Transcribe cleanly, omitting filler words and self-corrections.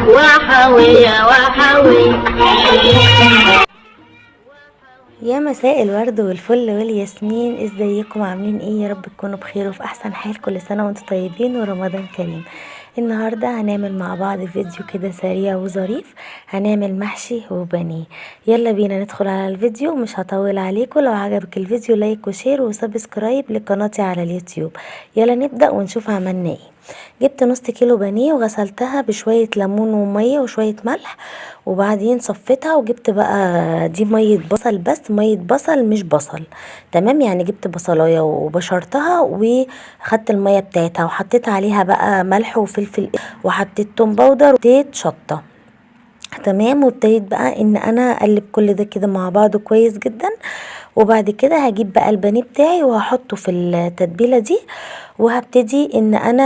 وحوي يا وحوي. يا مساء الورد والفل والياسمين، ازيكم عاملين ايه؟ يا رب تكونوا بخير وفي احسن حال. كل سنه وانتم طيبين ورمضان كريم. النهارده هنعمل مع بعض فيديو كده سريع وظريف. هنعمل محشي وبانيه. يلا بينا ندخل على الفيديو، مش هطول عليكم. لو عجبك الفيديو لايك وشير وسبسكرايب لقناتي على اليوتيوب. يلا نبدأ ونشوف عملنا ايه. جبت نص كيلو بانيه وغسلتها بشوية ليمون ومية وشوية ملح، وبعدين صفيتها وجبت بقى دي مية بصل، بس مية بصل مش بصل. تمام، يعني جبت بصلاية وبشرتها وخدت المية بتاعتها وحطيت عليها بقى ملح وفلفل وحطيت توم باودر وحطيت شطة. تمام، وابتديت بقى ان انا اقلب كل ده كده مع بعضه كويس جدا. وبعد كده هجيب بقى البانيه بتاعي وهحطه في التتبيله دي، وهبتدي ان انا